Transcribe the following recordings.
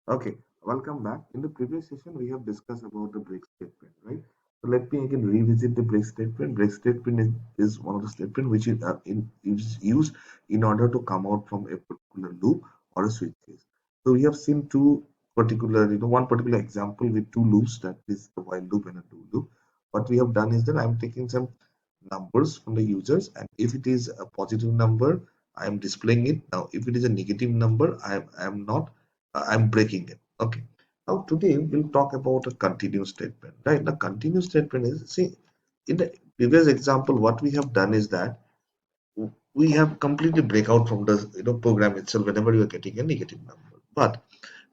Okay, welcome back. In the previous session, we have discussed about the break statement, right? So let me again revisit the break statement. Break statement is one of the statement which is used in order to come out from a particular loop or a switch case. So we have seen one particular example with two loops, that is the while loop and a do loop. What we have done is that I'm taking some numbers from the users, and if it is a positive number, I am displaying it. Now, if it is a negative number, I am not I'm breaking it. Okay. Now today we'll talk about a continuous statement. Right. The continuous statement is, see, in the previous example, what we have done is that we have completely break out from the program itself whenever you are getting a negative number. But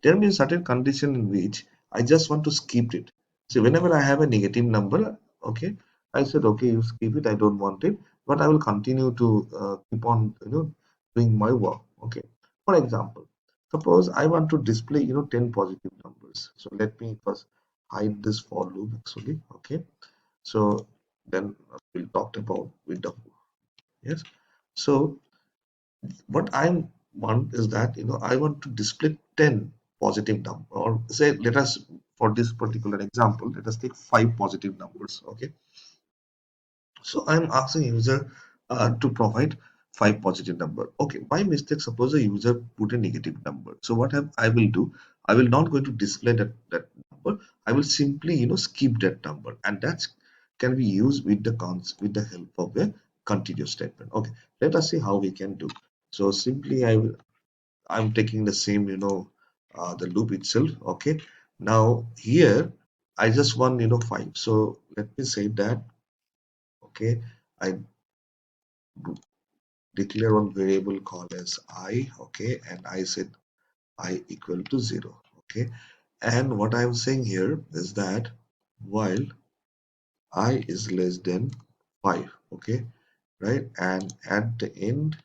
there may be a certain condition in which I just want to skip it. So whenever I have a negative number, okay, I said, okay, you skip it, I don't want it, but I will continue to keep on, doing my work. Okay. For example, suppose I want to display, 10 positive numbers. So let me first hide this for loop actually. Okay. So then we'll talk about with the, yes. So what I want is that I want to display 10 positive number, or say, let us, for this particular example, let us take five positive numbers. Okay, so I'm asking user to provide five positive number. Okay, by mistake, suppose a user put a negative number. So what I will do, I will not going to display that number. I will simply skip that number, and that can be used with the help of a continuous statement. Okay, let us see how we can do. So simply I'm taking the same, the loop itself. Okay. Now here, I just want, five. So let me say that, okay, I declare one variable called as I, okay, and I said I equal to zero. Okay. And what I'm saying here is that while I is less than five, okay, right? And at the end,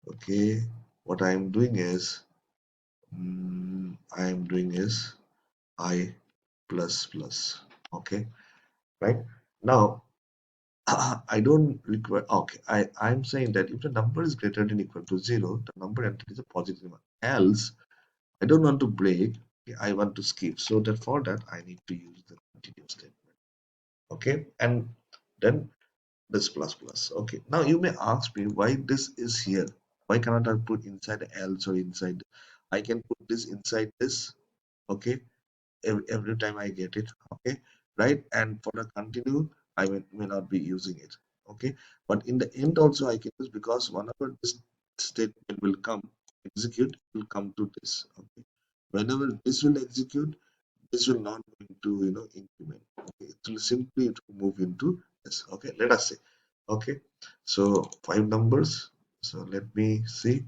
okay, what I'm doing is, I'm doing is I plus plus. Okay, right? Now I don't require, okay, I'm saying that if the number is greater than equal to zero, the number entered is a positive one. Else, I don't want to break, okay, I want to skip. So that for that I need to use the continuous statement. Okay, and then this plus plus. Okay, now you may ask me why this is here. Why cannot I put inside else or inside? I can put this inside this. Okay, every time I get it, okay, right? And for the continue, I may not be using it, okay. But in the end also I can use, because whenever this statement will come, execute, it will come to this, okay. Whenever this will execute, this will not going to increment. Okay, it will simply move into this. Okay, let us see. Okay, so five numbers. So let me see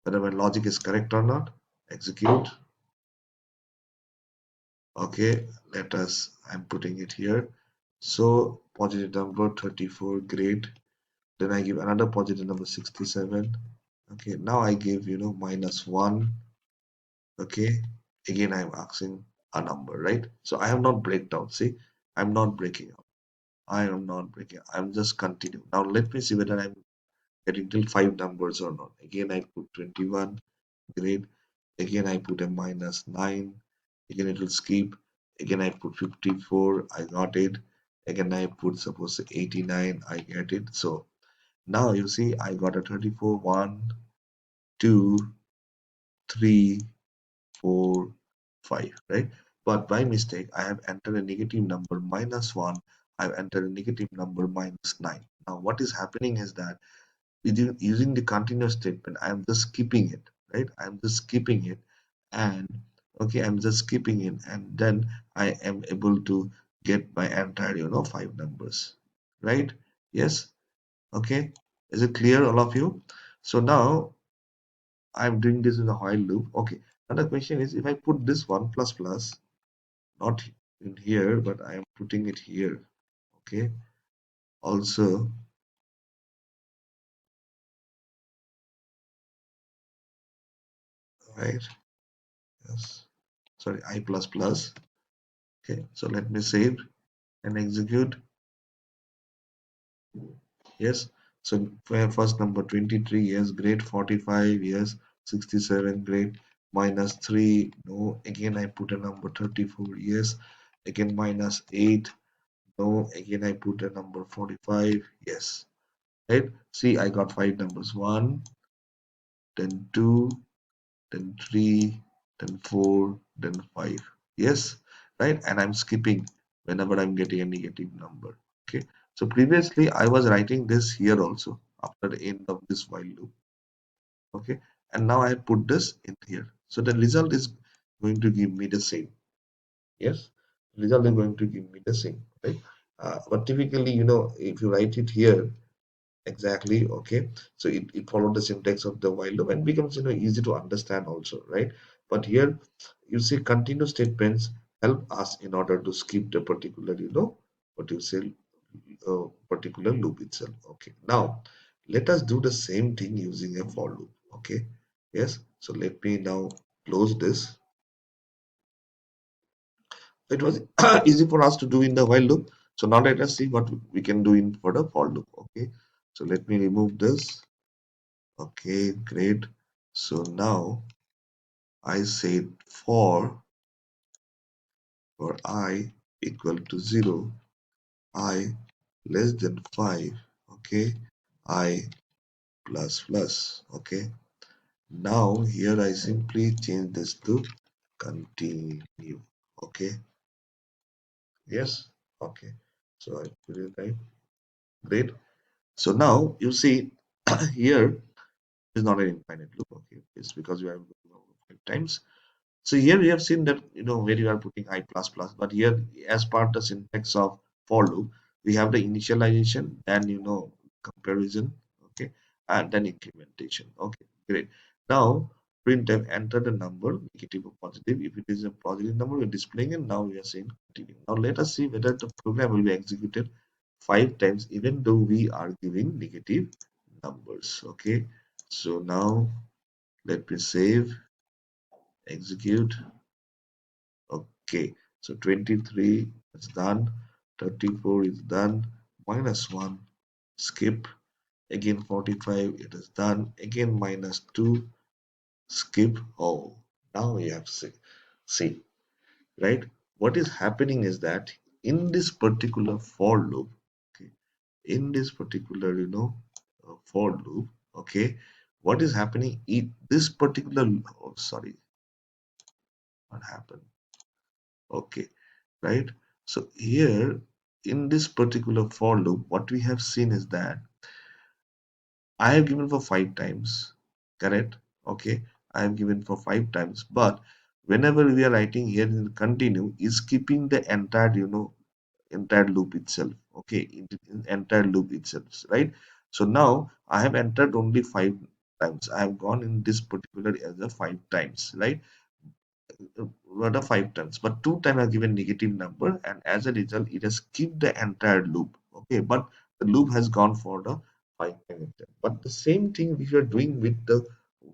whether my logic is correct or not. Execute. Okay, let us, I'm putting it here. So positive number 34, great. Then I give another positive number 67. Okay, now I give minus 1. Okay, again I'm asking a number, right? So I have not break down. See, I'm not breaking up. I am not breaking. I'm just continue. Now let me see whether I'm getting till five numbers or not. Again I put 21. Great. Again I put a minus 9. Again it will skip. Again I put 54. I got it. Again I put suppose 89. I get it. So now you see I got a 34. 1, 2, 3, 4, 5, right? But by mistake I have entered a negative number minus 1. I've entered a negative number minus 9. Now what is happening is that using the continuous statement, I'm just skipping it, right? I'm just skipping it, and okay, I'm just skipping it, and then I am able to get my entire, five numbers, right? Yes, okay. Is it clear, all of you? So now I'm doing this in a while loop. Okay. Another question is, if I put this one plus plus, not in here, but I am putting it here. Okay. Also, right? Yes. Sorry, I plus plus. Okay. So let me save and execute. Yes. So for first number 23, yes, great. 45, yes. 67, great. minus 3, no, again I put a number 34, yes, again minus 8, no, again I put a number 45, yes, right? See, I got 5 numbers, 1, then 2, then 3, then 4, then 5, yes, right? And I'm skipping whenever I'm getting a negative number, okay? So previously I was writing this here also after the end of this while loop, okay, and now I put this in here, so the result is going to give me the same. Yes, result is going to give me the same, right? But typically, if you write it here exactly, okay, so it followed the syntax of the while loop and becomes easy to understand also, right? But here you see continuous statements help us in order to skip the particular what you say particular loop itself. Okay, now let us do the same thing using a for loop. Okay, yes, so let me now close this. It was easy for us to do in the while loop. So now let us see what we can do in for the for loop. Okay, so let me remove this. Okay, great. So now I said for I equal to 0, I less than 5, okay, I plus plus, okay. Now here I simply change this to continue, okay, yes, okay. So I put it right, great. So now you see here is not an infinite loop, okay, it's because we are going over 5 times. So here we have seen that where you are putting I plus plus, but here as part the syntax of for loop, we have the initialization, then comparison, okay, and then incrementation. Okay, great. Now printf enter the number, negative or positive. If it is a positive number, we're displaying it. Now we are saying continue. Now let us see whether the program will be executed 5 times, even though we are giving negative numbers. Okay, so now let me save, execute. Okay, so 23 is done, 34 is done, minus 1, skip, again 45, it is done, again minus 2, skip. Oh, now we have see, right? What is happening is that in this particular for loop, okay, in this particular, for loop, okay, what is happening in this particular, oh, sorry, what happened? Okay, right? So here in this particular for loop, what we have seen is that I have given for 5 times, correct? Okay, I have given for 5 times, but whenever we are writing here in continue, is keeping the entire, entire loop itself. Okay, entire loop itself, right? So now I have entered only 5 times. I have gone in this particular as a 5 times, right? Rather 5 times, but 2 times are given negative number, and as a result it has skipped the entire loop. Okay, but the loop has gone for the 5 times. But the same thing we are doing with the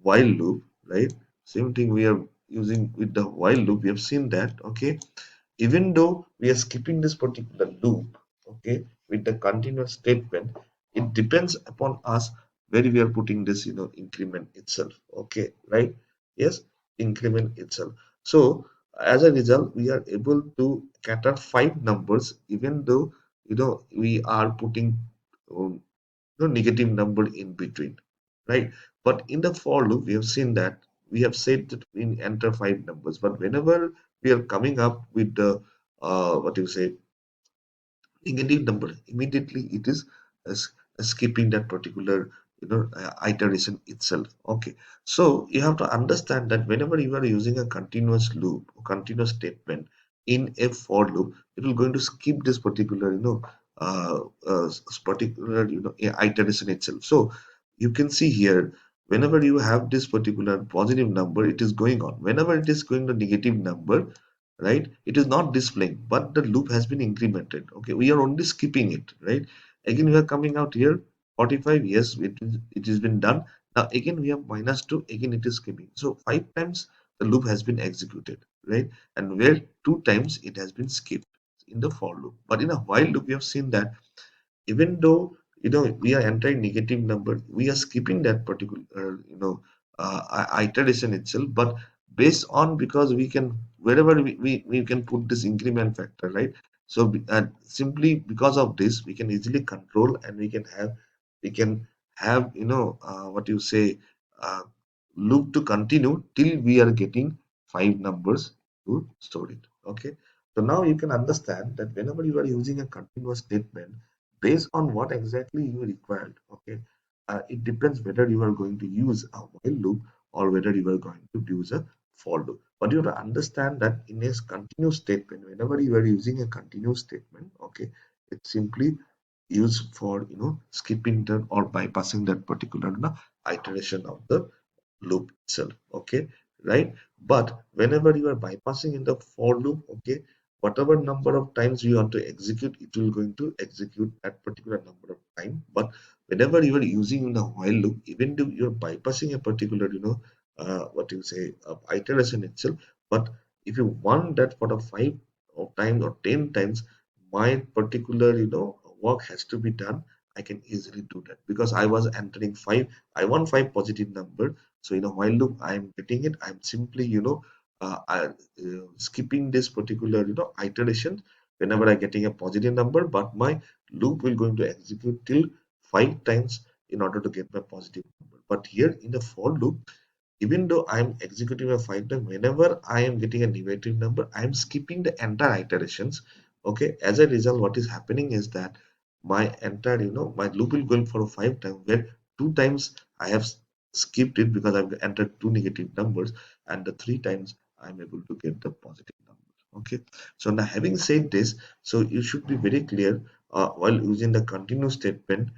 while loop, right? Same thing we are using with the while loop. We have seen that, okay, even though we are skipping this particular loop, okay, with the continuous statement, it depends upon us where we are putting this, increment itself. Okay, right? Yes, increment itself. So as a result, we are able to cater 5 numbers, even though we are putting um, negative number in between, right? But in the for loop we have seen that we have said that we enter 5 numbers, but whenever we are coming up with the what you say negative number, immediately it is as skipping that particular iteration itself. Okay, so you have to understand that whenever you are using a continuous loop or continuous statement in a for loop, it will going to skip this particular uh, particular iteration itself. So you can see here, whenever you have this particular positive number, it is going on. Whenever it is going to negative number, right, it is not displaying, but the loop has been incremented. Okay, we are only skipping it, right? Again we are coming out here 45, yes, it has been done. Now again we have minus 2, again it is skipping. So 5 times the loop has been executed, right? And where 2 times it has been skipped in the for loop. But in a while loop we have seen that even though we are entering negative number, we are skipping that particular iteration itself, but based on, because we can wherever we can put this increment factor, right? So simply because of this we can easily control, and we can have what you say, uh, loop to continue till we are getting five numbers to store it. Okay, so now you can understand that whenever you are using a continuous statement, based on what exactly you required, okay, it depends whether you are going to use a while loop or whether you are going to use a for loop. But you have to understand that in a continuous statement, whenever you are using a continuous statement, okay, it's simply used for skipping that or bypassing that particular iteration of the loop itself. Okay, right? But whenever you are bypassing in the for loop, okay, whatever number of times you want to execute, it will going to execute that particular number of time. But whenever you are using in a while loop, even though you're bypassing a particular what you say iteration itself, but if you want that for the five or times or 10 times, my particular work has to be done. I can easily do that because I was entering five. I want five positive number. So while loop I'm getting it, I'm simply skipping this particular iteration whenever I'm getting a positive number, but my loop will going to execute till five times in order to get my positive number. But here in the for loop, even though I'm executing a five time, whenever I am getting a negative number, I'm skipping the entire iterations. Okay, as a result, what is happening is that my entire, my loop will go for a five time, where two times I have skipped it because I've entered two negative numbers, and the three times I'm able to get the positive numbers. Okay, so now having said this, so you should be very clear while using the continuous statement,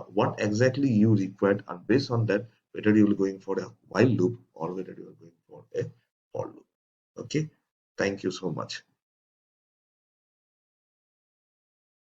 what exactly you required, and based on that, whether you are going for a while loop or whether you are going for a for loop. Okay, thank you so much.